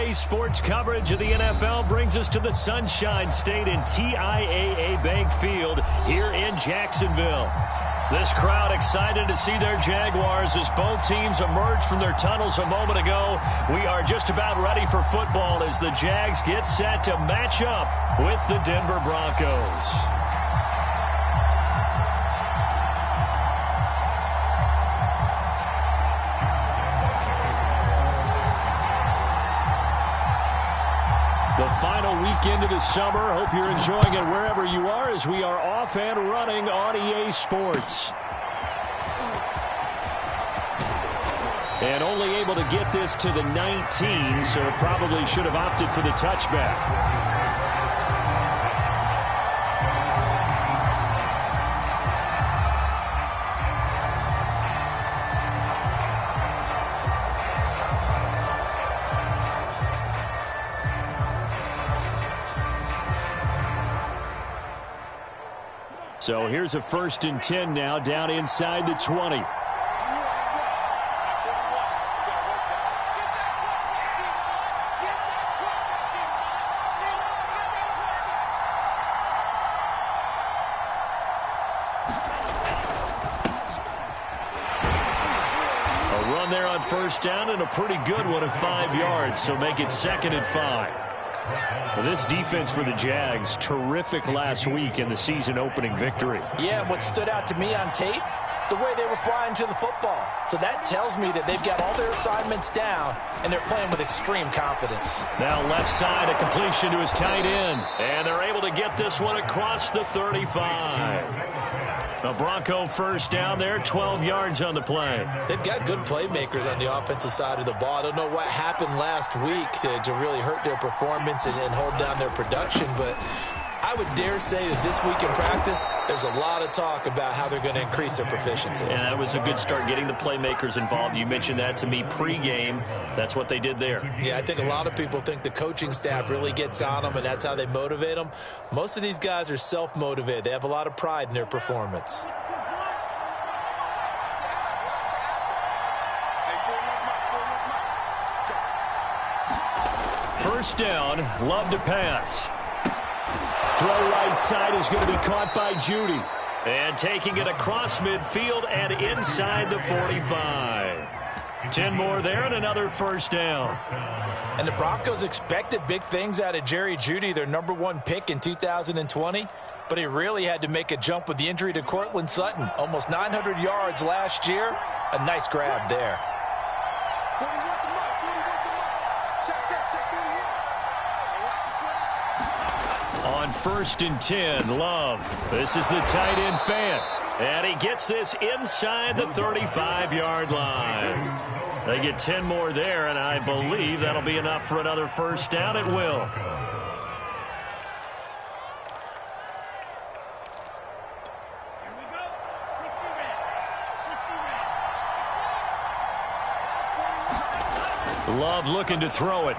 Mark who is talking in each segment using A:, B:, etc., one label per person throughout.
A: Today's sports coverage of the NFL brings us to the Sunshine State in TIAA Bank Field here in Jacksonville. This crowd excited to see their Jaguars as both teams emerged from their tunnels a moment ago. We are just about ready for football as the Jags get set to match up with the Denver Broncos. The final weekend of the summer. Hope you're enjoying it wherever you are as we are off and running on EA Sports. And only able to get this to the 19, so probably should have opted for the touchback. So here's a 1st and 10 now down inside the 20. A run there on 1st down and a pretty good one at 5 yards, so make it 2nd and 5. Well, this defense for the Jags, terrific last week in the season-opening victory.
B: Yeah, what stood out to me on tape, the way they were flying to the football. So that tells me that they've got all their assignments down, and they're playing with extreme confidence.
A: Now left side, a completion to his tight end. And they're able to get this one across the 35. A Bronco 1st down there, 12 yards on the play.
B: They've got good playmakers on the offensive side of the ball. I don't know what happened last week to really hurt their performance and hold down their production, but I would dare say that this week in practice, there's a lot of talk about how they're going to increase their proficiency.
A: And that was a good start, getting the playmakers involved. You mentioned that to me pregame. That's what they did there.
B: Yeah, I think a lot of people think the coaching staff really gets on them, and that's how they motivate them. Most of these guys are self-motivated. They have a lot of pride in their performance.
A: First down, Love to pass. Throw right side is going to be caught by Judy. And taking it across midfield and inside the 45. 10 more there and another 1st down.
B: And the Broncos expected big things out of Jerry Jeudy, their #1 pick in 2020. But he really had to make a jump with the injury to Cortland Sutton. Almost 900 yards last year. A nice grab there.
A: On 1st and 10, Love. This is the tight end Fant. And he gets this inside the 35-yard line. They get 10 more there, and I believe that'll be enough for another 1st down. It will. Love looking to throw it.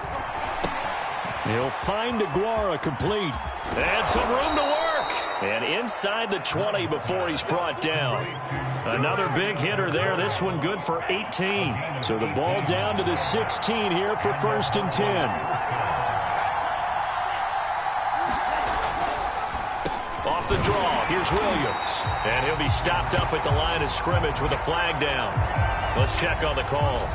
A: He'll find Aguara complete. And some room to work. And inside the 20 before he's brought down. Another big hitter there. This one good for 18. So the ball down to the 16 here for 1st and 10. Off the draw, here's Williams. And he'll be stopped up at the line of scrimmage with a flag down. Let's check on the call.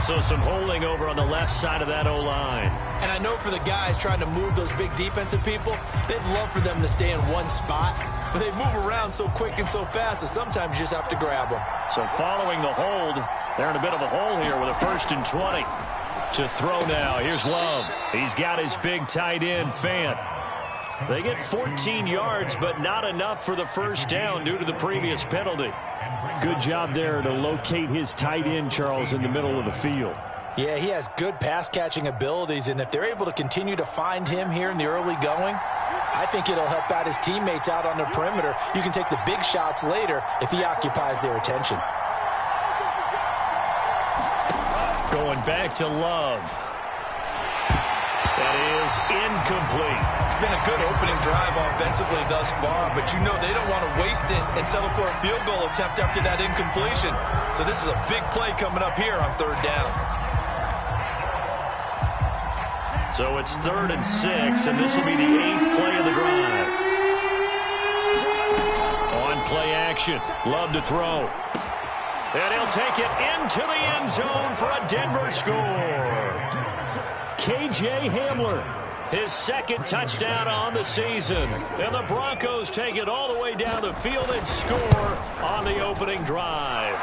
A: So some holding over on the left side of that O-line.
B: And I know for the guys trying to move those big defensive people, they'd love for them to stay in one spot. But they move around so quick and so fast that sometimes you just have to grab them.
A: So following the hold, they're in a bit of a hole here with a 1st and 20. To throw now, here's Love. He's got his big tight end, Fant. They get 14 yards, but not enough for the 1st down due to the previous penalty. Good job there to locate his tight end, Charles, in the middle of the field.
B: Yeah, he has good pass-catching abilities, and if they're able to continue to find him here in the early going, I think it'll help out his teammates out on the perimeter. You can take the big shots later if he occupies their attention.
A: Going back to Love. That is incomplete.
B: It's been a good opening drive offensively thus far, but you know they don't want to waste it and settle for a field goal attempt after that incompletion. So this is a big play coming up here on 3rd down.
A: So it's 3rd and 6, and this will be the 8th play of the drive. On play action, Love to throw. And he'll take it into the end zone for a Denver score. K.J. Hamler, his 2nd touchdown on the season. And the Broncos take it all the way down the field and score on the opening drive.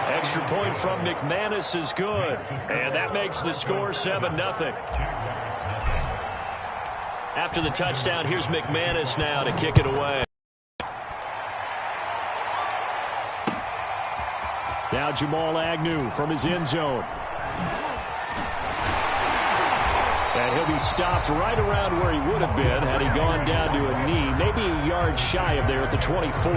A: Extra point from McManus is good. And that makes the score 7-0. After the touchdown, here's McManus now to kick it away. Now Jamal Agnew from his end zone. And he'll be stopped right around where he would have been had he gone down to a knee, maybe a yard shy of there at the 24.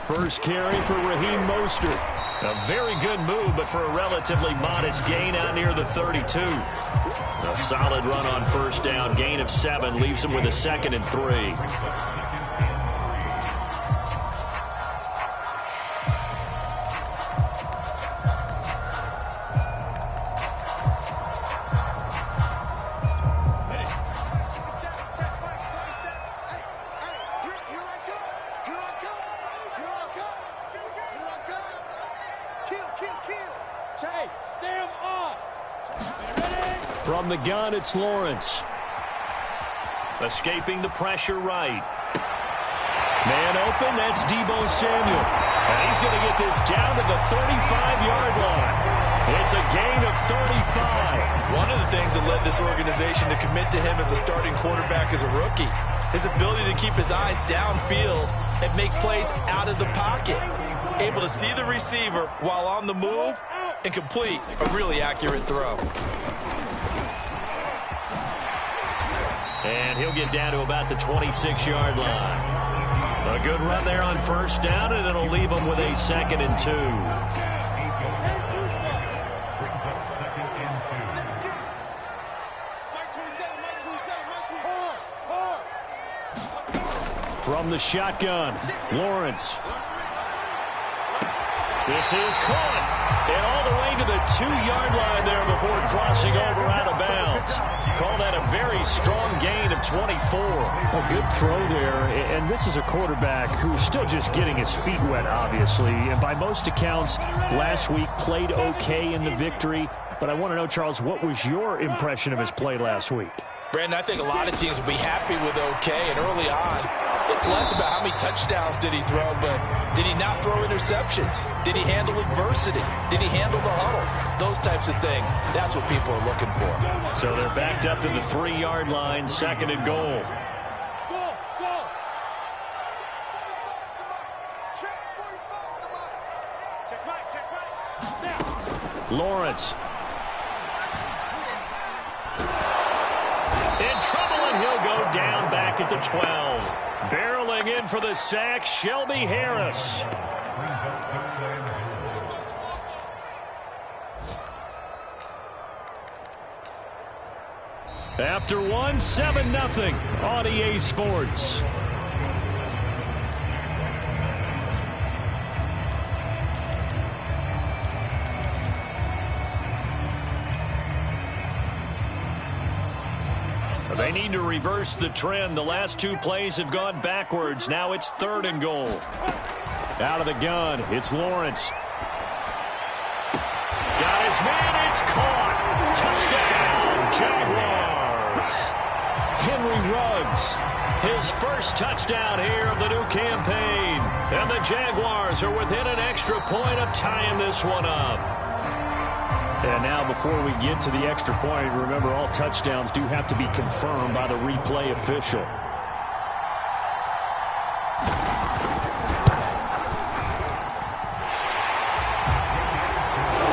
A: First carry for Raheem Mostert. A very good move, but for a relatively modest gain out near the 32. A solid run on first down. Gain of 7 leaves him with a 2nd and 3. From the gun, it's Lawrence. Escaping the pressure right. Man open, that's Deebo Samuel. And he's going to get this down to the 35-yard line. It's a gain of 35.
B: One of the things that led this organization to commit to him as a starting quarterback as a rookie, his ability to keep his eyes downfield and make plays out of the pocket. Able to see the receiver while on the move and complete a really accurate throw.
A: And he'll get down to about the 26-yard line. A good run there on first down, and it'll leave him with a 2nd and 2. From the shotgun, Lawrence. This is caught. And all the way to the 2-yard line there before crossing over out of bounds. Call that a very strong gain of 24.
C: A good throw there, and this is a quarterback who's still just getting his feet wet, obviously. And by most accounts, last week played okay in the victory. But I want to know, Charles, what was your impression of his play last week?
B: Brandon, I think a lot of teams will be happy with okay, and early on, it's less about how many touchdowns did he throw, but did he not throw interceptions? Did he handle adversity? Did he handle the huddle? Those types of things, that's what people are looking for.
A: So they're backed up to the 3-yard line, 2nd and goal. Lawrence. In trouble, and he'll go down back at the 12. Barreling in for the sack, Shelby Harris. After one, 7-0 on EA Sports. They need to reverse the trend. The last 2 plays have gone backwards. Now it's 3rd and goal. Out of the gun, it's Lawrence. Got his man, it's caught. Touchdown, Jaguars. Henry Ruggs, his first touchdown here of the new campaign. And the Jaguars are within an extra point of tying this one up. And now before we get to the extra point, remember all touchdowns do have to be confirmed by the replay official.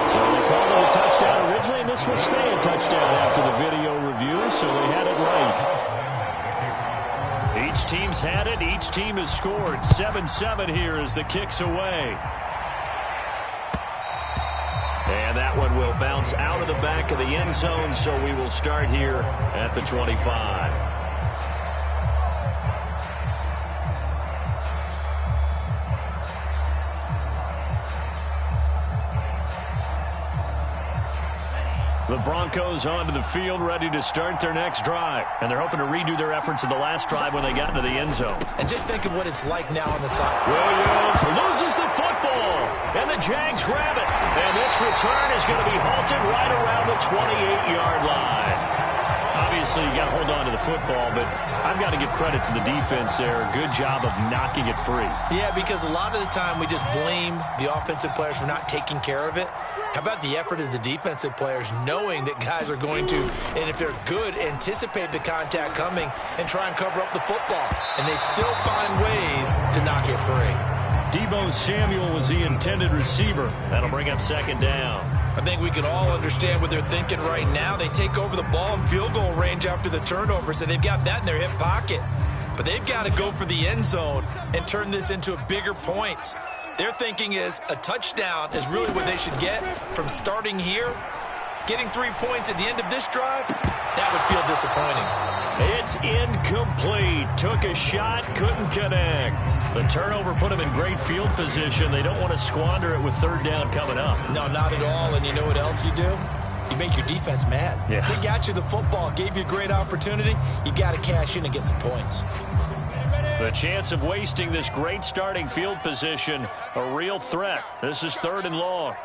A: So they called it a touchdown originally, and this will stay a touchdown after the video review, so they had it right. Each team's had it. Each team has scored. 7-7 here as the kick's away. And that one will bounce out of the back of the end zone, so we will start here at the 25. The Broncos onto the field, ready to start their next drive. And they're hoping to redo their efforts in the last drive when they got into the end zone.
B: And just think of what it's like now on the side.
A: Williams loses the football, and the Jags grab it. And this return is going to be halted right around the 28-yard line. Obviously, you got to hold on to the football, but I've got to give credit to the defense there. Good job of knocking it free.
B: Yeah, because a lot of the time we just blame the offensive players for not taking care of it. How about the effort of the defensive players knowing that guys are going to, and if they're good, anticipate the contact coming and try and cover up the football. And they still find ways to knock it free.
A: Deebo Samuel was the intended receiver. That'll bring up second down.
B: I think we can all understand what they're thinking right now. They take over the ball in field goal range after the turnover, so they've got that in their hip pocket. But they've got to go for the end zone and turn this into a bigger points. Their thinking is a touchdown is really what they should get from starting here. Getting 3 points at the end of this drive, that would feel disappointing.
A: It's incomplete. Took a shot, couldn't connect. The turnover put them in great field position. They don't want to squander it with third down coming up.
B: No, not at all. And you know what else you do? You make your defense mad.
A: Yeah.
B: They got you the football, gave you a great opportunity. You got to cash in and get some points.
A: The chance of wasting this great starting field position, a real threat. This is 3rd and long.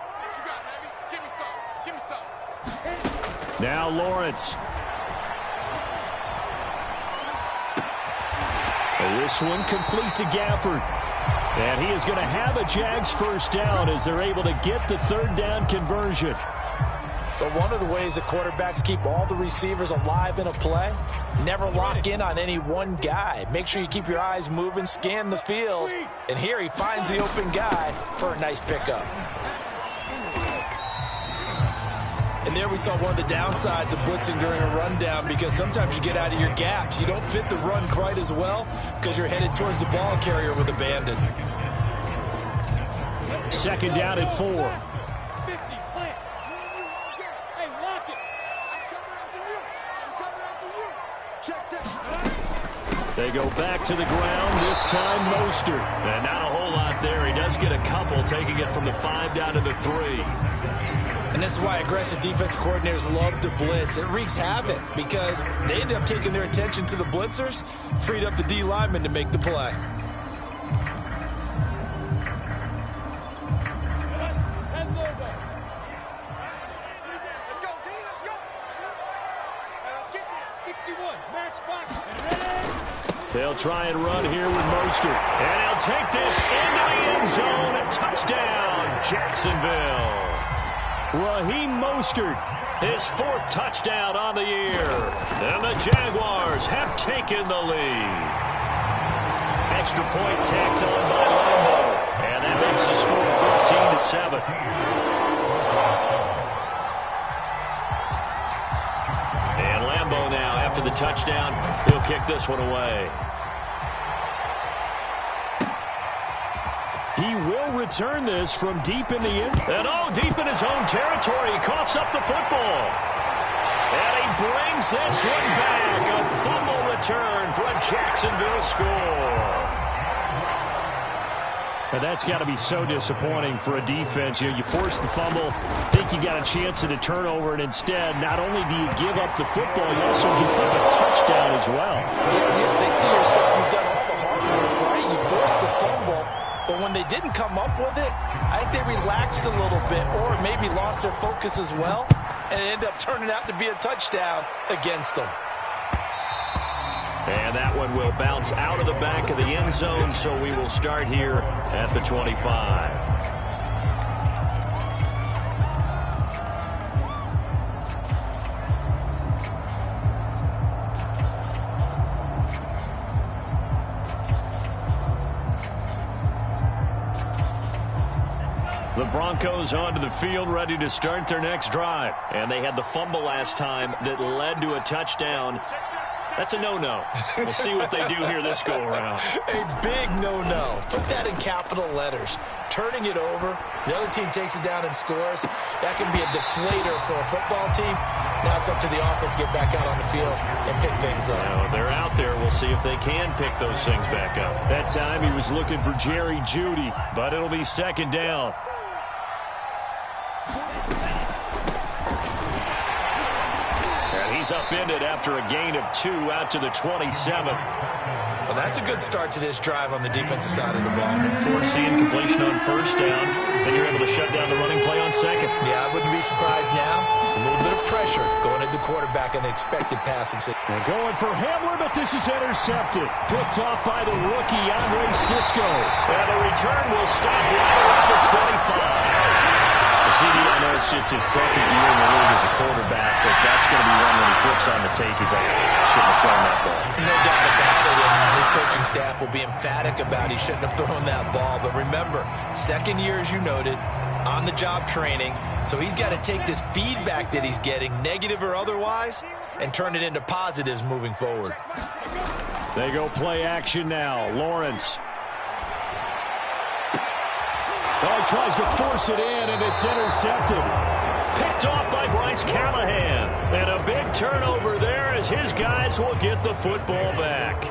A: Now Lawrence. This one complete to Gafford. And he is going to have a Jags first down as they're able to get the third down conversion.
B: But one of the ways that quarterbacks keep all the receivers alive in a play, never lock in on any one guy. Make sure you keep your eyes moving, scan the field. And here he finds the open guy for a nice pickup. And there we saw one of the downsides of blitzing during a rundown, because sometimes you get out of your gaps. You don't fit the run quite as well because you're headed towards the ball carrier with abandon.
C: Second down at 4. They go back to the ground, this time Mostert.
A: And not a whole lot there. He does get a couple, taking it from the 5 down to the 3.
B: And this is why aggressive defense coordinators love to blitz. It wreaks havoc because they end up taking their attention to the blitzers, freed up the D lineman to make the play.
A: They'll try and run here with Mostert. And he'll take this into the end zone. A touchdown, Jacksonville.
C: Raheem Mostert,
A: his 4th touchdown on the year. And the Jaguars have taken the lead. Extra point tacked on by Lambo. And that makes the score 14-7. And Lambo now, after the touchdown, he'll kick this one away.
C: he will return this from deep in the end.
A: And deep in his own territory, he coughs up the football. And he brings this one back. A fumble return for a Jacksonville score.
C: And that's got to be so disappointing for a defense. You force the fumble, think you got a chance at a turnover, and instead, not only do you give up the football, you also give up a touchdown as well.
B: Yeah, you just think to yourself, you've done all the hard work, right? You forced the fumble, but when they didn't come up with it, I think they relaxed a little bit or maybe lost their focus as well, and it ended up turning out to be a touchdown against them.
A: And that one will bounce out of the back of the end zone, so we will start here at the 25. The Broncos onto the field, ready to start their next drive. And they had the fumble last time that led to a touchdown. That's a no-no. We'll see what they do here this go-around.
B: A big no-no. Put that in capital letters. turning it over. The other team takes it down and scores. That can be a deflator for a football team. Now it's up to the offense to get back out on the field and pick things up.
A: Now, they're out there. We'll see if they can pick those things back up.
C: That time he was looking for Jerry Jeudy.
A: But it'll be second down. And he's upended after a gain of 2 out to the 27.
B: Well, that's a good start to this drive on the defensive side of the ball.
A: Forcing completion on first down. Then you're able to shut down the running play on second.
B: Yeah, I wouldn't be surprised now. A little bit of pressure going at the quarterback and the expected passing signal.
C: They're going for Hamler, but this is intercepted. Picked off by the rookie, Andre Sisco.
A: And the return will stop right around the 25. CD, I know it's just his second year in the league as a quarterback, but that's going to be one when he flips on the tape. He's like, I shouldn't have thrown that ball.
B: No doubt about it, and his coaching staff will be emphatic about he shouldn't have thrown that ball. But remember, second year, as you noted, on-the-job training, so he's got to take this feedback that he's getting, negative or otherwise, and turn it into positives moving forward.
C: They go play action now. Lawrence. Oh, he tries to force it in, and it's intercepted.
A: Picked off by Bryce Callahan. And a big turnover there as his guys will get the football back.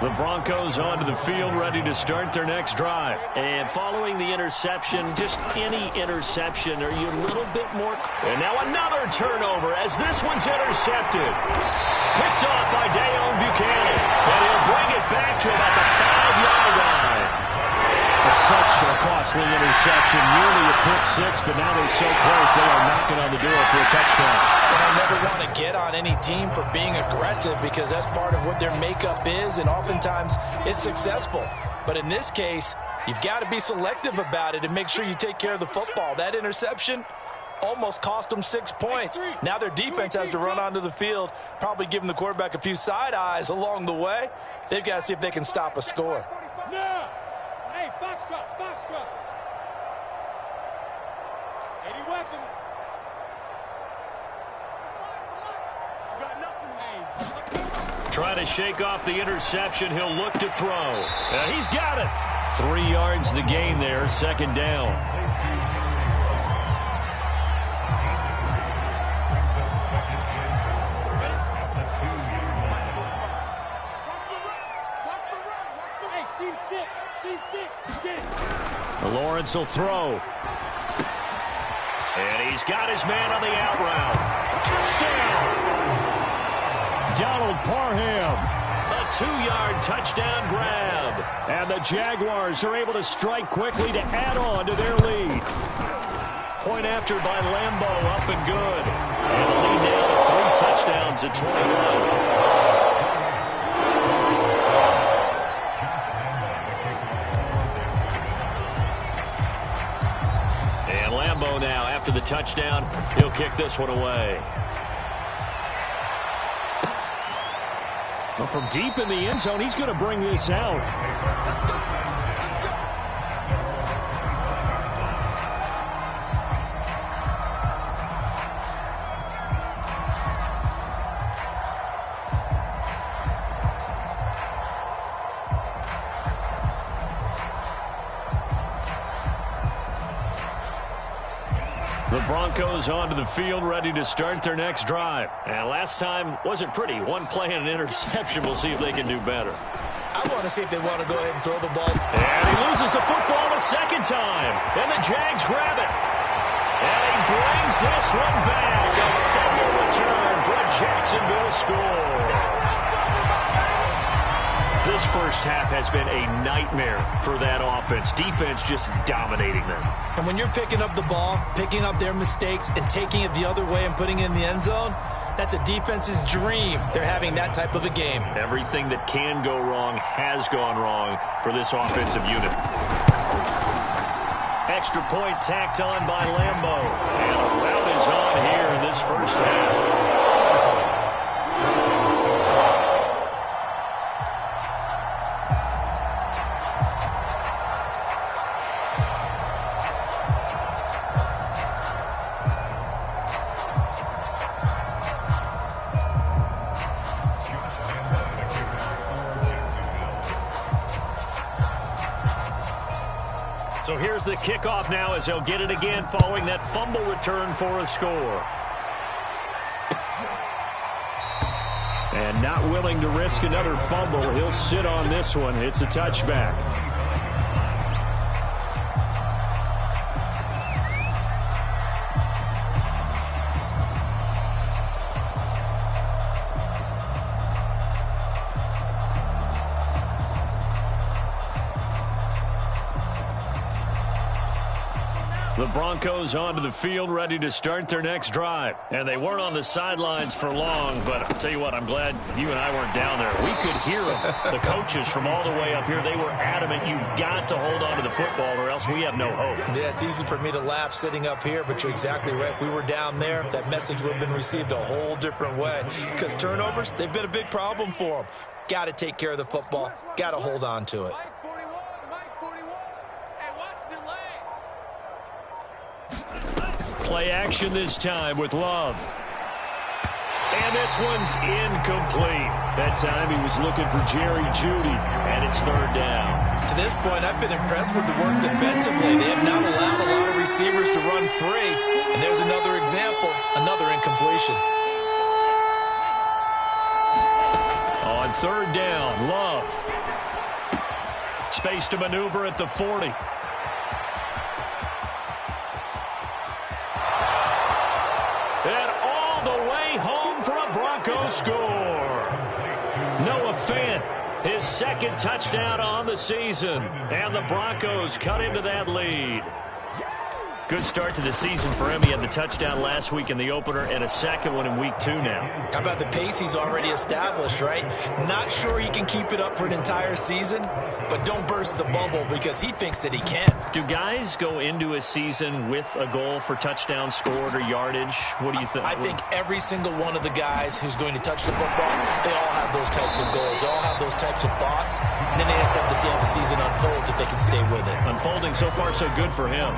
A: The Broncos onto the field, ready to start their next drive. And following the interception, just any interception, are you a little bit more... And now another turnover as this one's intercepted. Picked off by Dayon Buchanan. And he'll bring it back to about the 5-yard line.
C: Such a costly interception, nearly a pick six, but now they're so close they are knocking on the door for a touchdown.
B: And I never want to get on any team for being aggressive because that's part of what their makeup is, and oftentimes it's successful. But in this case, you've got to be selective about it and make sure you take care of the football. That interception almost cost them 6 points. Now their defense has to run onto the field, probably giving the quarterback a few side eyes along the way. They've got to see if they can stop a score.
D: No! Hey, box truck, box truck. Any weapon. You got nothing,
A: Trying to shake off the interception. He'll look to throw. And he's got it. 3 yards the gain there, second down. Lawrence will throw. And he's got his man on the out route. Touchdown!
C: Donald Parham.
A: A 2-yard touchdown grab.
C: And the Jaguars are able to strike quickly to add on to their lead.
A: Point after by Lambeau, up and good. And the lead now to 3 touchdowns at 21. Now, after the touchdown, he'll kick this one away.
C: Well, from deep in the end zone, he's going to bring this out.
A: The Broncos onto the field, ready to start their next drive. And last time wasn't pretty. One play and an interception. We'll see if they can do better.
B: I want to see if they want to go ahead and throw the ball.
A: And he loses the football a second time. And the Jags grab it. And he brings this one back. A fumble return for a Jacksonville score. This first half has been a nightmare for that offense. Defense just dominating them.
B: And when you're picking up the ball, picking up their mistakes, and taking it the other way and putting it in the end zone, that's a defense's dream. They're having that type of a game.
A: Everything that can go wrong has gone wrong for this offensive unit. Extra point tacked on by Lambeau. And a rout is on here in this first half. So here's the kickoff now as they'll get it again following that fumble return for a score. And not willing to risk another fumble. He'll sit on this one. It's a touchback. The Broncos onto the field, ready to start their next drive. And they weren't on the sidelines for long, but I'll tell you what, I'm glad you and I weren't down there. We could hear them, the coaches from all the way up here. They were adamant, you've got to hold on to the football or else we have no hope.
B: Yeah, it's easy for me to laugh sitting up here, but you're exactly right. If we were down there, that message would have been received a whole different way. Because turnovers, they've been a big problem for them. Got to take care of the football. Got to hold on to it.
A: Play action this time with Love. And this one's incomplete. That time he was looking for Jerry Jeudy, and it's third down.
B: To this point, I've been impressed with the work defensively. They have not allowed a lot of receivers to run free. And there's another example, another incompletion.
A: On third down, Love. Space to maneuver at the 40. And all the way home for a Broncos score. Noah Fant, his second touchdown on the season. And the Broncos cut into that lead. Good start to the season for him. He had the touchdown last week in the opener and a second one in week 2 now.
B: How about the pace he's already established, right? Not sure he can keep it up for an entire season, but don't burst the bubble because he thinks that he can.
A: Do guys go into a season with a goal for touchdowns scored or yardage? What do you think?
B: I think every single one of the guys who's going to touch the football, they all have those types of goals. They all have those types of thoughts. And then they just have to see how the season unfolds if they can stay with it.
A: Unfolding so far so good for him.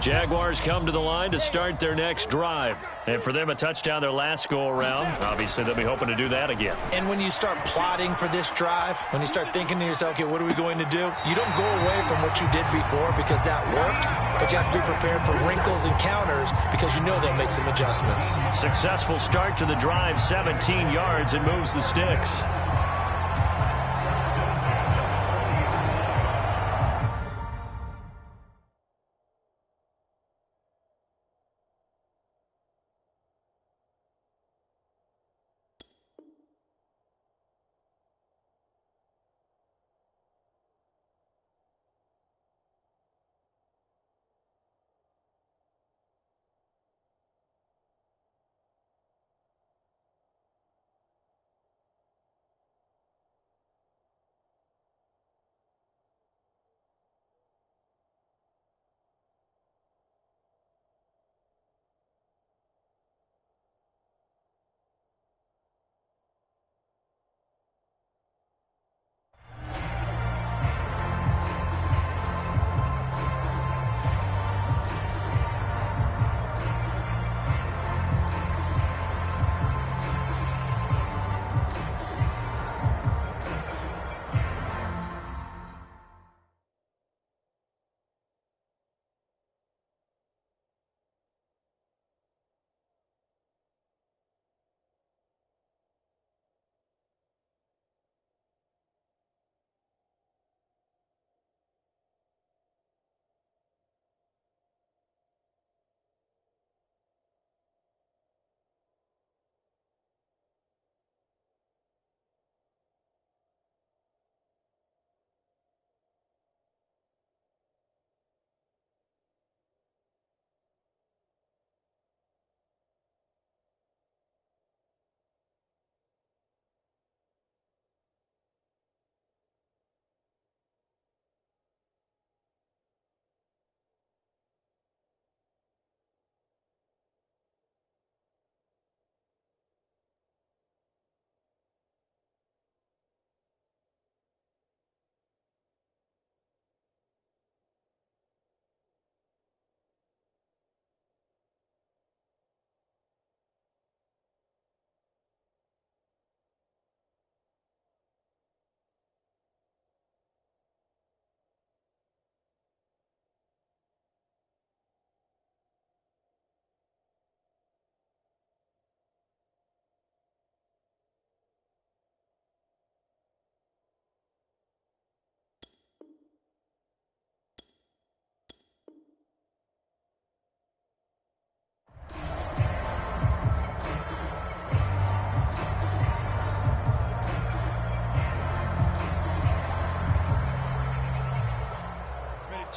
A: Jaguars come to the line to start their next drive. And for them, a touchdown their last go-around. Obviously, they'll be hoping to do that again.
B: And when you start plotting for this drive, when you start thinking to yourself, okay, what are we going to do? You don't go away from what you did before because that worked, but you have to be prepared for wrinkles and counters because you know they'll make some adjustments.
A: Successful start to the drive, 17 yards, and moves the sticks.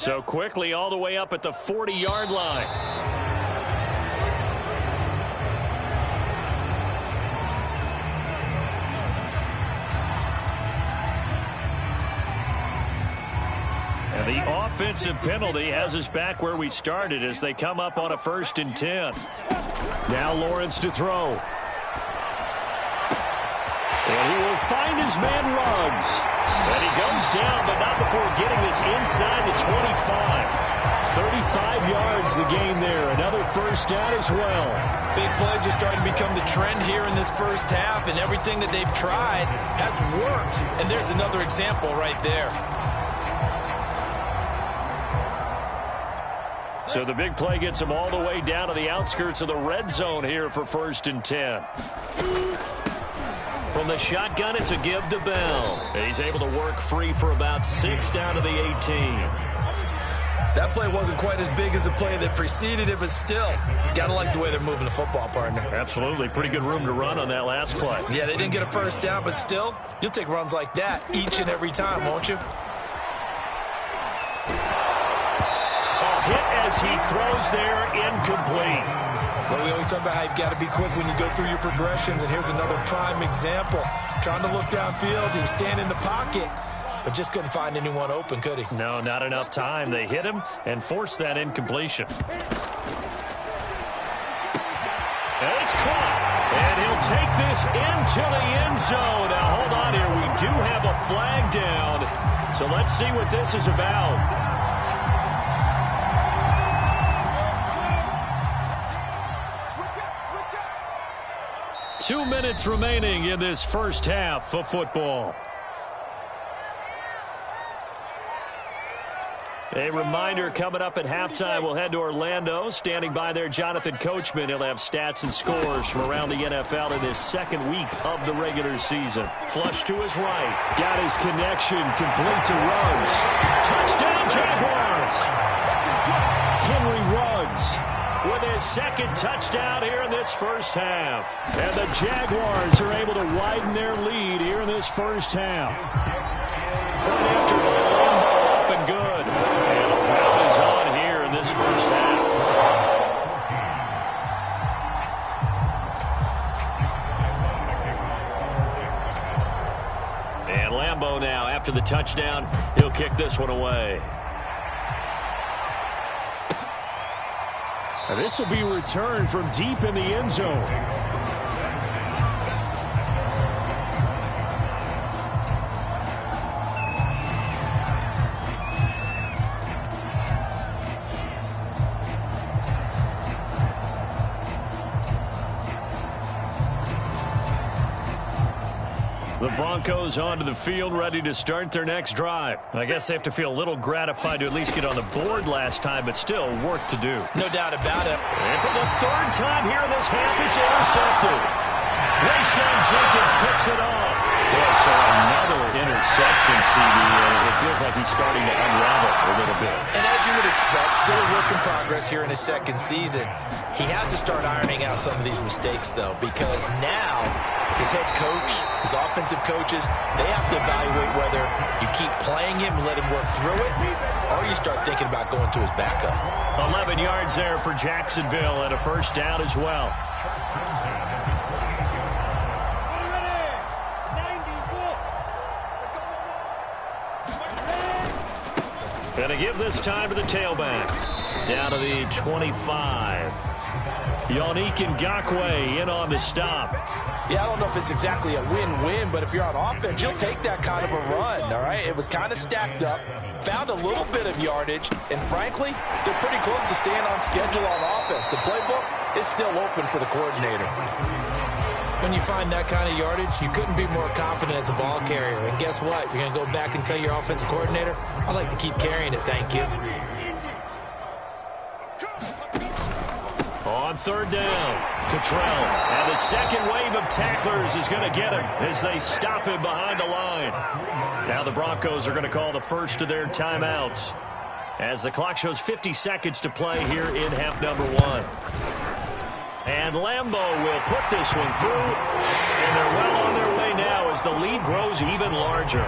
A: So quickly all the way up at the 40-yard line. And the offensive penalty has us back where we started as they come up on a 1st and 10. Now Lawrence to throw. And he will find his man Ruggs. And he goes down, but not before getting this inside the 25. 35 yards the gain there. Another 1st down as well.
B: Big plays are starting to become the trend here in this first half, and everything that they've tried has worked. And there's another example right there.
A: So the big play gets him all the way down to the outskirts of the red zone here for 1st and 10. From the shotgun, it's a give to Bell. He's able to work free for about 6 down to the 18.
B: That play wasn't quite as big as the play that preceded it, but still, got to like the way they're moving the football, partner.
A: Absolutely. Pretty good room to run on that last play.
B: Yeah, they didn't get a 1st down, but still, you'll take runs like that each and every time, won't you?
A: Hit as he throws there, incomplete.
B: Well, we always talk about how you've got to be quick when you go through your progressions, and here's another prime example. Trying to look downfield, he was standing in the pocket, but just couldn't find anyone open, could he?
A: No, not enough time. They hit him and forced that incompletion. And it's caught, and he'll take this into the end zone. Now, hold on here. We do have a flag down, so let's see what this is about. 2 minutes remaining in this first half of football. A reminder coming up at halftime, we'll head to Orlando. Standing by there, Jonathan Coachman. He'll have stats and scores from around the NFL in this 2nd week of the regular season. Flush to his right. Got his connection complete to Ruggs. Touchdown, Jaguars! Henry Ruggs with his 2nd touchdown here in this first half. And the Jaguars are able to widen their lead here in this first half. Point after ball, up and good. And a foul is on here in this first half. And Lambeau now, after the touchdown, he'll kick this one away. This will be returned from deep in the end zone. The Broncos onto the field, ready to start their next drive. I guess they have to feel a little gratified to at least get on the board last time, but still work to do.
B: No doubt about it.
A: And for the 3rd time here in this half, it's intercepted. Rashawn Jenkins picks it off. Yeah, so another interception, CD. It feels like he's starting to unravel a little bit.
B: And as you would expect, still a work in progress here in his 2nd season. He has to start ironing out some of these mistakes, though, because now his head coach, his offensive coaches, they have to evaluate whether you keep playing him and let him work through it, or you start thinking about going to his backup.
A: 11 yards there for Jacksonville and a 1st down as well. Going to give this time to the tailback. Down to the 25. Yannick Ngakoue in on the stop.
B: Yeah, I don't know if it's exactly a win-win, but if you're on offense, you'll take that kind of a run, all right? It was kind of stacked up, found a little bit of yardage, and frankly, they're pretty close to staying on schedule on offense. The playbook is still open for the coordinator. When you find that kind of yardage, you couldn't be more confident as a ball carrier. And guess what? You're going to go back and tell your offensive coordinator, I'd like to keep carrying it, thank you.
A: On 3rd down, Cottrell. And the 2nd wave of tacklers is going to get him as they stop him behind the line. Now the Broncos are going to call the first of their timeouts as the clock shows 50 seconds to play here in half number 1. And Lambeau will put this one through, and they're well on their way now as the lead grows even larger.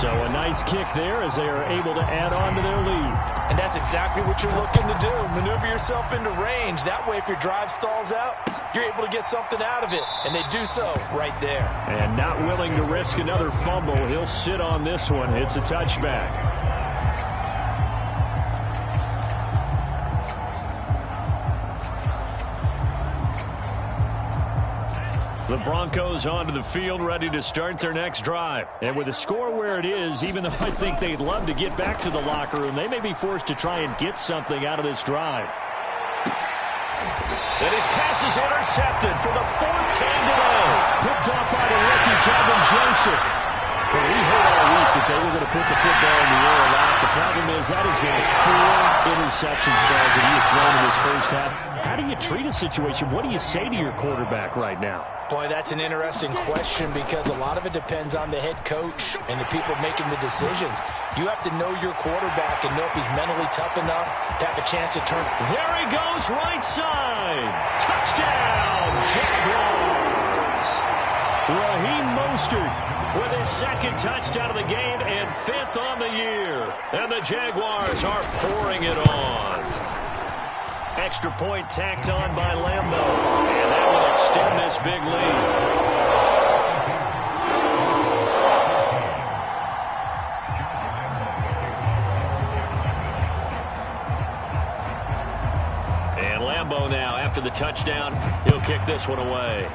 C: So a nice kick there as they are able to add on to their lead.
B: And that's exactly what you're looking to do. Maneuver yourself into range. That way, if your drive stalls out, you're able to get something out of it. And they do so right there.
C: And not willing to risk another fumble. He'll sit on this one. It's a touchback. The Broncos onto the field, ready to start their next drive. And with the score where it is, even though I think they'd love to get back to the locker room, they may be forced to try and get something out of this drive.
A: And his pass is intercepted for the fourth time today.
C: Picked off by the rookie, Kevin Joseph. Well, we heard all week that they were going to put the football in the air a lot. The problem is that is now 4 interception throws that he has thrown in this first half. How do you treat a situation? What do you say to your quarterback right now?
B: Boy, that's an interesting question because a lot of it depends on the head coach and the people making the decisions. You have to know your quarterback and know if he's mentally tough enough to have a chance to turn.
A: There he goes, right side. Touchdown, Jaguars.
C: Raheem Mostert
A: with his second touchdown of the game and 5th on the year. And the Jaguars are pouring it on. Extra point tacked on by Lambo. And that will extend this big lead. And Lambo now, after the touchdown, he'll kick this one away.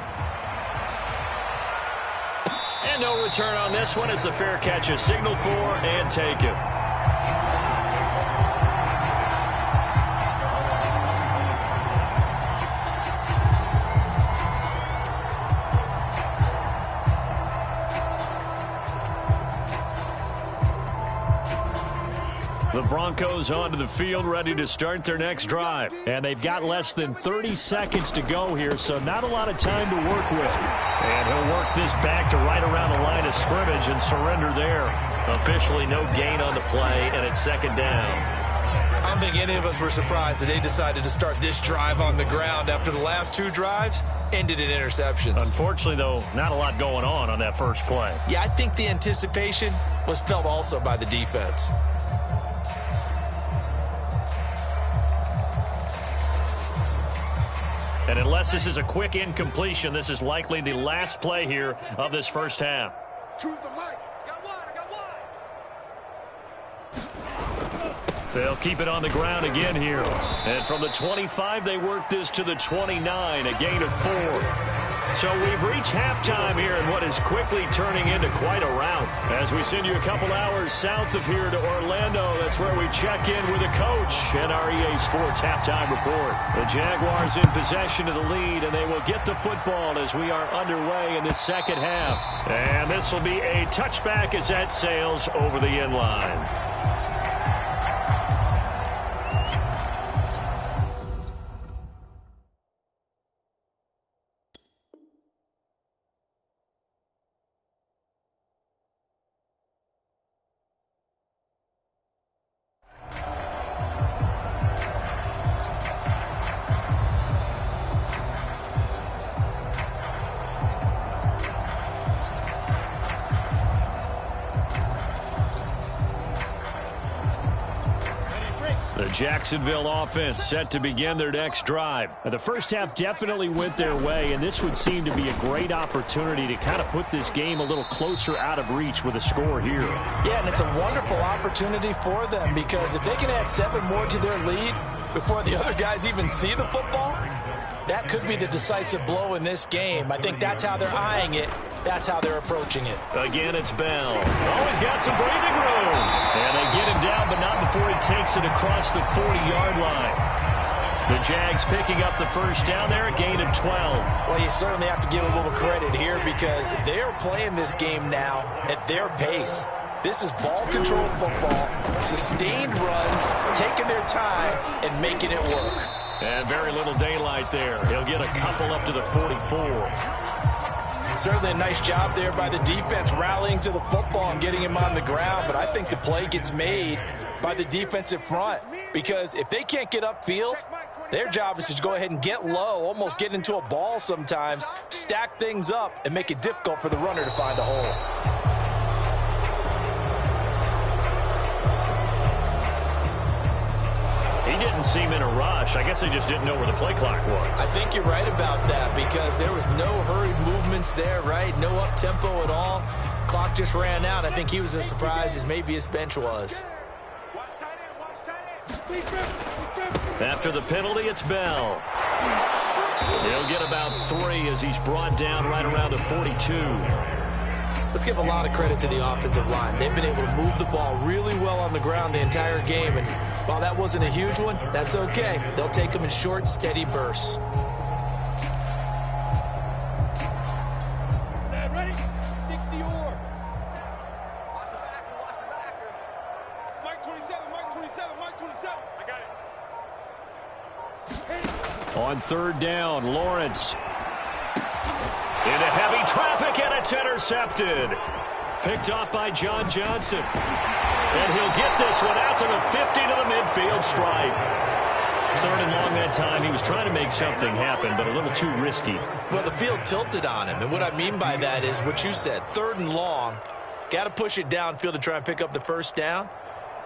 A: And no return on this one as the fair catch is signaled for and taken.
C: The Broncos onto the field, ready to start their next drive. And they've got less than 30 seconds to go here, so not a lot of time to work with. And he'll work this back to right around the line of scrimmage and surrender there.
A: Officially no gain on the play, and it's second down.
B: I don't think any of us were surprised that they decided to start this drive on the ground after the last 2 drives ended in interceptions.
C: Unfortunately, though, not a lot going on that first play.
B: Yeah, I think the anticipation was felt also by the defense.
C: And unless this is a quick incompletion, this is likely the last play here of this first half.
D: Choose the mic. I got one.
C: They'll keep it on the ground again here. And from the 25, they work this to the 29, a gain of 4. So we've reached halftime here in what is quickly turning into quite a rout. As we send you a couple hours south of here to Orlando, that's where we check in with the coach and our EA Sports halftime report. The Jaguars in possession of the lead, and they will get the football as we are underway in the second half. And this will be a touchback as that sails over the end line. The Jacksonville offense set to begin their next drive. Now, the first half definitely went their way, and this would seem to be a great opportunity to kind of put this game a little closer out of reach with a score here.
B: Yeah, and it's a wonderful opportunity for them because if they can add 7 more to their lead before the other guys even see the football, that could be the decisive blow in this game. I think that's how they're eyeing it. That's how they're approaching it.
A: Again, it's Bell. Oh, he's got some breathing room. And they get him down, but not before he takes it across the 40-yard line. The Jags picking up the first down there, a gain of 12.
B: Well, you certainly have to give a little credit here because they're playing this game now at their pace. This is ball-controlled football, sustained runs, taking their time, and making it work.
A: And very little daylight there. He'll get a couple up to the 44.
B: Certainly a nice job there by the defense rallying to the football and getting him on the ground, but I think the play gets made by the defensive front because if they can't get upfield, their job is to go ahead and get low, almost get into a ball sometimes, stack things up, and make it difficult for the runner to find a hole.
A: didn't seem in a rush. I guess they just didn't know where the play clock was.
B: I think you're right about that because there was no hurried movements there, right? No up-tempo at all. Clock just ran out. I think he was as surprised as maybe his bench was.
A: After the penalty, it's Bell. He'll get about 3 as he's brought down right around the 42.
B: Let's give a lot of credit to the offensive line. They've been able to move the ball really well on the ground the entire game. And while that wasn't a huge one, that's okay. They'll take them in short, steady bursts.
D: Ready? 60 or. Watch the backer, watch the backer. Mike 27, Mike 27, Mike 27. I got it.
A: On third down, Lawrence. Into heavy traffic, and it's intercepted. Picked off by John Johnson. And he'll get this one out to the 50 to the midfield stripe. Third and long that time. He was trying to make something happen, but a little too risky.
B: Well, the field tilted on him, and what I mean by that is what you said. Third and long, got to push it downfield to try and pick up the first down.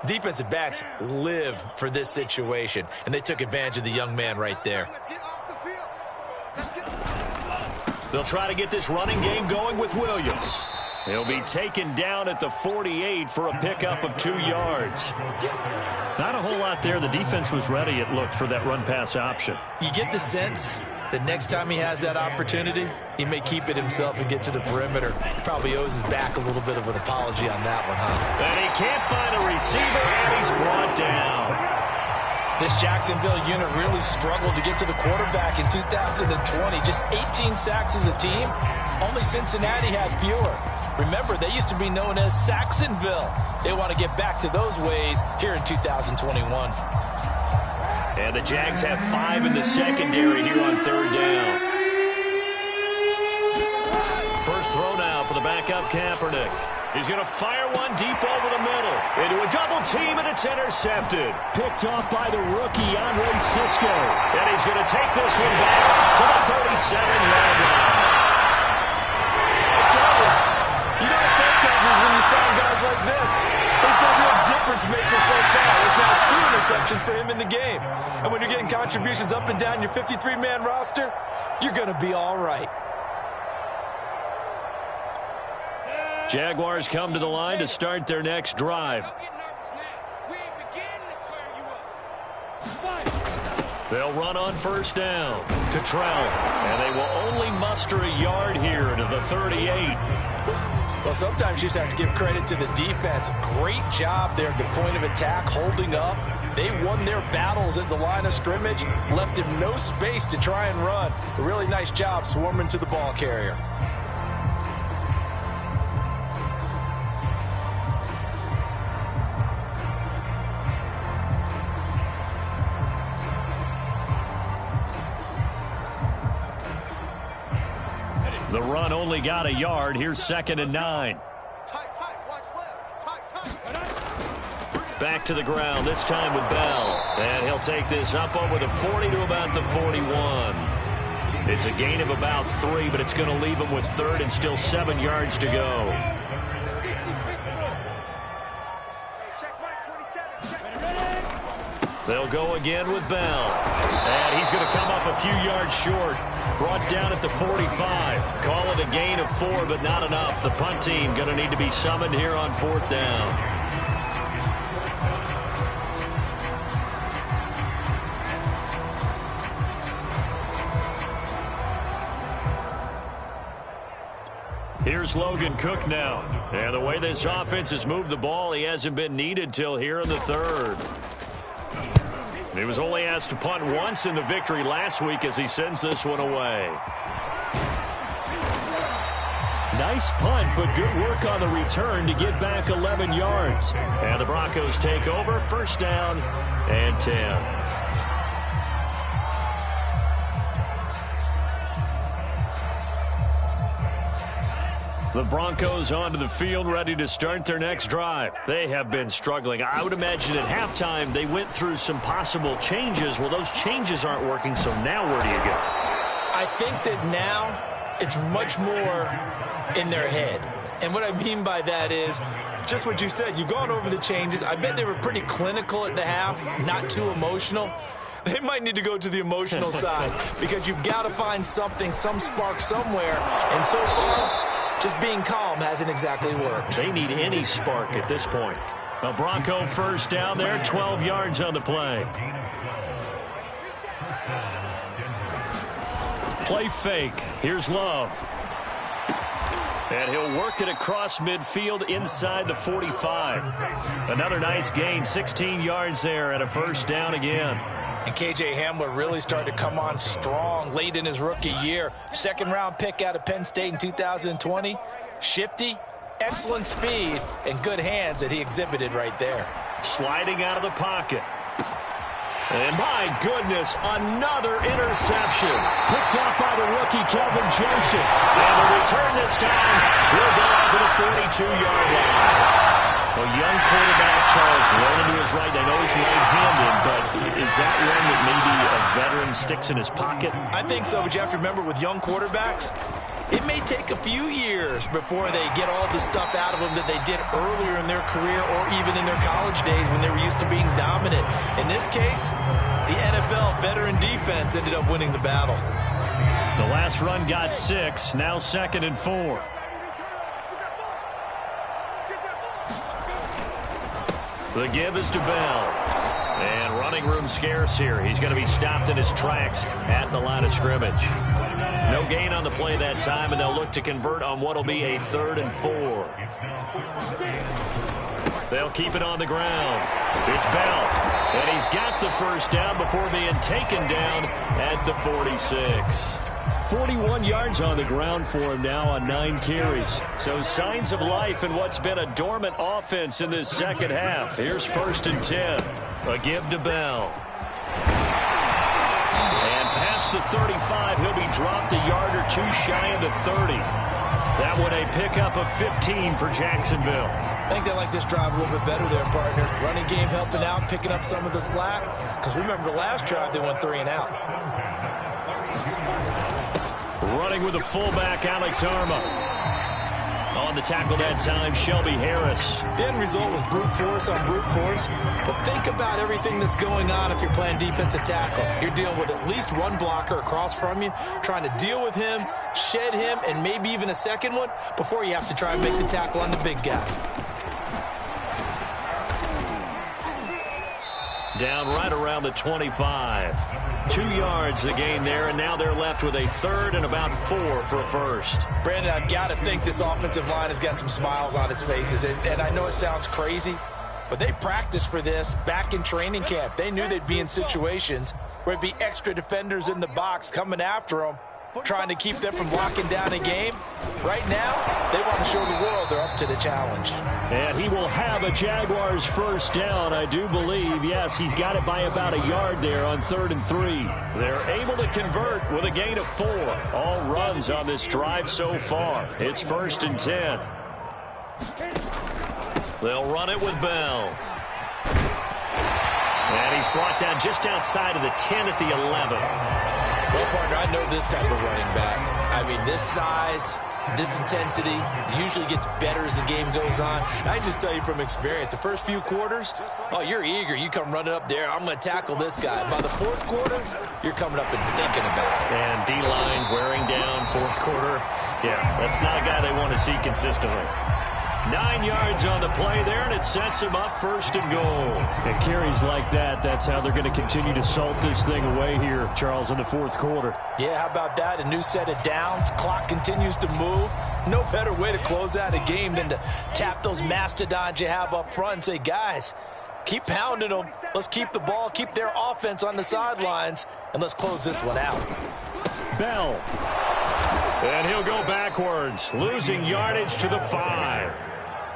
B: Defensive backs live for this situation, and they took advantage of the young man right there.
D: Let's get off the field. Let's get.
A: They'll try to get this running game going with Williams. He'll be taken down at the 48 for a pickup of 2 yards. Not a whole lot there. The defense was ready, it looked, for that run-pass option.
B: You get the sense that next time he has that opportunity, he may keep it himself and get to the perimeter. Probably owes his back a little bit of an apology on that one, huh?
A: And he can't find a receiver, and he's brought down.
B: This Jacksonville unit really struggled to get to the quarterback in 2020. Just 18 sacks as a team. Only Cincinnati had fewer. Remember, they used to be known as Saxonville. They want to get back to those ways here in 2021.
A: And the Jags have 5 in the secondary here on third down. First throw now for the backup Kaepernick. He's going to fire one deep over the middle. Into a double team, and it's intercepted. Picked off by the rookie, Andre Cisco. And he's going to take this one back to the 37-yard line.
B: I tell you, you know the press conference when you sign guys like this. He's been a real difference maker so far. There's now 2 interceptions for him in the game. And when you're getting contributions up and down your 53-man roster, you're going to be all right.
A: Jaguars come to the line to start their next drive. They'll run on first down. Cottrell. And they will only muster a yard here to the 38.
B: Well, sometimes you just have to give credit to the defense. Great job there at the point of attack, holding up. They won their battles at the line of scrimmage, left him no space to try and run. A really nice job swarming to the ball carrier.
A: The run only got a yard. Here's 2nd and 9.
D: Tight, watch left. Tight.
A: Back to the ground, this time with Bell. And he'll take this up over the 40 to about the 41. It's a gain of about 3, but it's going to leave him with 3rd and still 7 yards to go. They'll go again with Bell. And he's going to come up a few yards short. Brought down at the 45. Call it a gain of 4, but not enough. The punt team going to need to be summoned here on 4th down. Here's Logan Cook now. And the way this offense has moved the ball, he hasn't been needed till here in the 3rd. He was only asked to punt once in the victory last week as he sends this one away. Nice punt, but good work on the return to get back 11 yards. And the Broncos take over, first down and 10. The Broncos onto the field, ready to start their next drive. They have been struggling. I would imagine at halftime they went through some possible changes. Well, those changes aren't working, so now where do you go?
B: I think that now it's much more in their head. And what I mean by that is just what you said. You've gone over the changes. I bet they were pretty clinical at the half, not too emotional. They might need to go to the emotional side because you've got to find something, some spark somewhere. And so far, just being calm hasn't exactly worked.
A: They need any spark at this point. A Bronco first down there, 12 yards on the play. Play fake. Here's Love. And he'll work it across midfield inside the 45. Another nice gain, 16 yards there, and a first down again.
B: And K.J. Hamler really started to come on strong late in his rookie year. Second-round pick out of Penn State in 2020. Shifty, excellent speed, and good hands that he exhibited right there.
A: Sliding out of the pocket. And my goodness, another interception. Picked up by the rookie, Kelvin Joseph. And the return this time will go out to the 42-yard line. A young quarterback, Charles, rolling to his right. I know he's right-handed, but is that one that maybe a veteran sticks in his pocket?
B: I think so, but you have to remember with young quarterbacks, it may take a few years before they get all the stuff out of them that they did earlier in their career or even in their college days when they were used to being dominant. In this case, the NFL veteran defense ended up winning the battle.
A: The last run got 6, now 2nd and 4. The give is to Bell. And running room scarce here. He's going to be stopped in his tracks at the line of scrimmage. No gain on the play that time, and they'll look to convert on what will be a 3rd and 4. They'll keep it on the ground. It's Bell. And he's got the first down before being taken down at the 46. 41 yards on the ground for him now on 9 carries. So signs of life in what's been a dormant offense in this second half. Here's 1st and 10. A give to Bell. And past the 35, he'll be dropped a yard or 2 shy of the 30. That one a pickup of 15 for Jacksonville.
B: I think they like this drive a little bit better there, partner. Running game helping out, picking up some of the slack. Because remember the last drive, they went 3 and out.
A: Running with the fullback, Alex Arma. On the tackle that time, Shelby Harris.
B: The end result was brute force on brute force. But think about everything that's going on if you're playing defensive tackle. You're dealing with at least one blocker across from you, trying to deal with him, shed him, and maybe even a second one before you have to try and make the tackle on the big guy.
A: Down right around the 25. 2 yards the gain there, and now they're left with a 3rd and about 4 for a first.
B: Brandon, I've got to think this offensive line has got some smiles on its faces. And I know it sounds crazy, but they practiced for this back in training camp. They knew they'd be in situations where it'd be extra defenders in the box coming after them, trying to keep them from locking down a game. Right now, they want to show the world they're up to the challenge.
A: And he will have a Jaguars first down, I do believe. Yes, he's got it by about a yard there on 3rd and 3. They're able to convert with a gain of 4. All runs on this drive so far. It's 1st and 10. They'll run it with Bell. And he's brought down just outside of the 10 at the 11.
B: Well, partner, I know this type of running back. I mean, this size, this intensity usually gets better as the game goes on. And I just tell you from experience, the first few quarters, oh, you're eager. You come running up there, I'm going to tackle this guy. By the 4th quarter, you're coming up and thinking about it.
A: And D-line wearing down 4th quarter. Yeah, that's not a guy they want to see consistently. 9 yards on the play there, and it sets him up 1st and goal.
C: And carries like that, that's how they're going to continue to salt this thing away here, Charles, in the 4th quarter.
B: Yeah, how about that? A new set of downs. Clock continues to move. No better way to close out a game than to tap those mastodons you have up front and say, guys, keep pounding them. Let's keep the ball, keep their offense on the sidelines, and let's close this one out.
A: Bell. And he'll go backwards, losing yardage to the 5.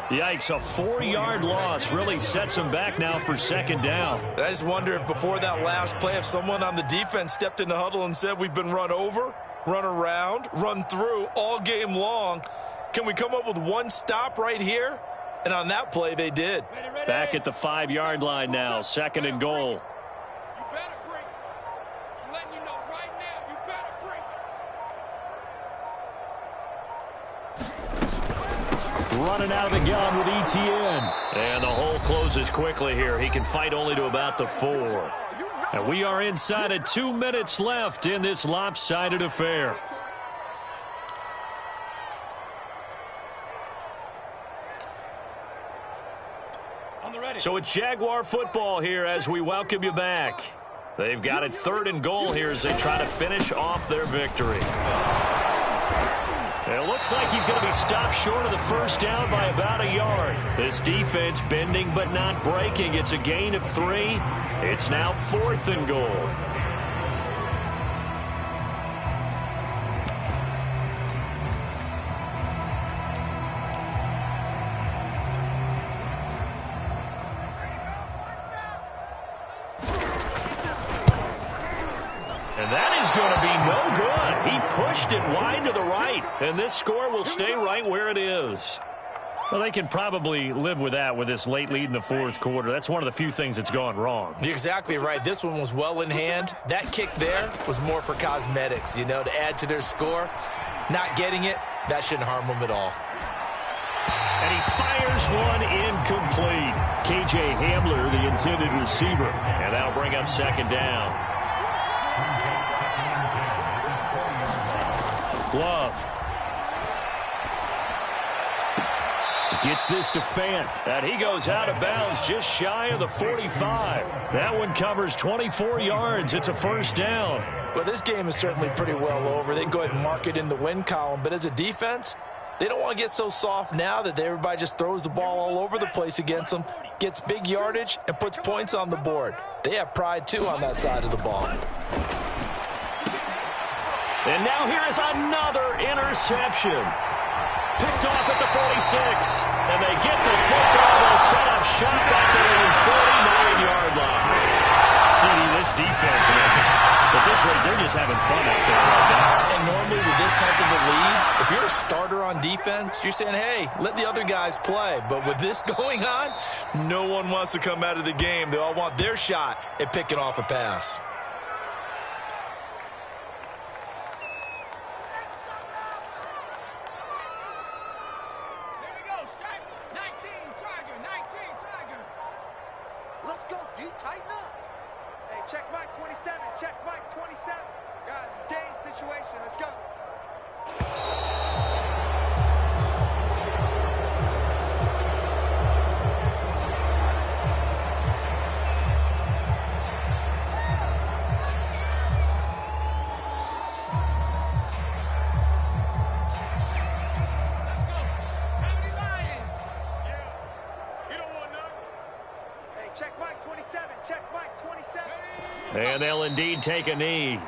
A: Yikes, a 4-yard loss really sets him back now for 2nd down.
B: I just wonder if before that last play, if someone on the defense stepped in the huddle and said, we've been run over, run around, run through all game long. Can we come up with one stop right here? And on that play, they did.
A: Back at the 5-yard line now, 2nd and goal.
C: running out of the gun with ETN.
A: And the hole closes quickly here. He can fight only to about the 4. And we are inside of 2 minutes left in this lopsided affair. So it's Jaguar football here as we welcome you back. They've got it 3rd and goal here as they try to finish off their victory. It looks like he's going to be stopped short of the first down by about a yard. This defense bending but not breaking. It's a gain of 3. It's now 4th and goal. And that is going to be no good. He pushed it wide to the right, and this score will stay right where it is. Well, they can probably live with that with this late lead in the 4th quarter. That's one of the few things that's gone wrong.
B: You're exactly right. This one was well in hand. That kick there was more for cosmetics, to add to their score. Not getting it, that shouldn't harm them at all.
A: And he fires one incomplete. K.J. Hamler, the intended receiver. And that'll bring up 2nd down. Love. Gets this to Fant. And he goes out of bounds just shy of the 45. That one covers 24 yards. It's a 1st down.
B: Well, this game is certainly pretty well over. They can go ahead and mark it in the win column. But as a defense, they don't want to get so soft now that everybody just throws the ball all over the place against them, gets big yardage, and puts points on the board. They have pride, too, on that side of the ball.
A: And now here is another interception. Picked off at the 46. And they get the football. They'll set up shop at their own 49-yard line. CD, this defense, at this rate, they're just having fun out there right now.
B: And normally with this type of a lead, if you're a starter on defense, you're saying, hey, let the other guys play. But with this going on, no one wants to come out of the game. They all want their shot at picking off a pass.
D: Let's go, D. Tighten up. Hey, check Mike 27. Check Mike 27. Guys, it's game situation. Let's go.
A: And they'll indeed take a knee.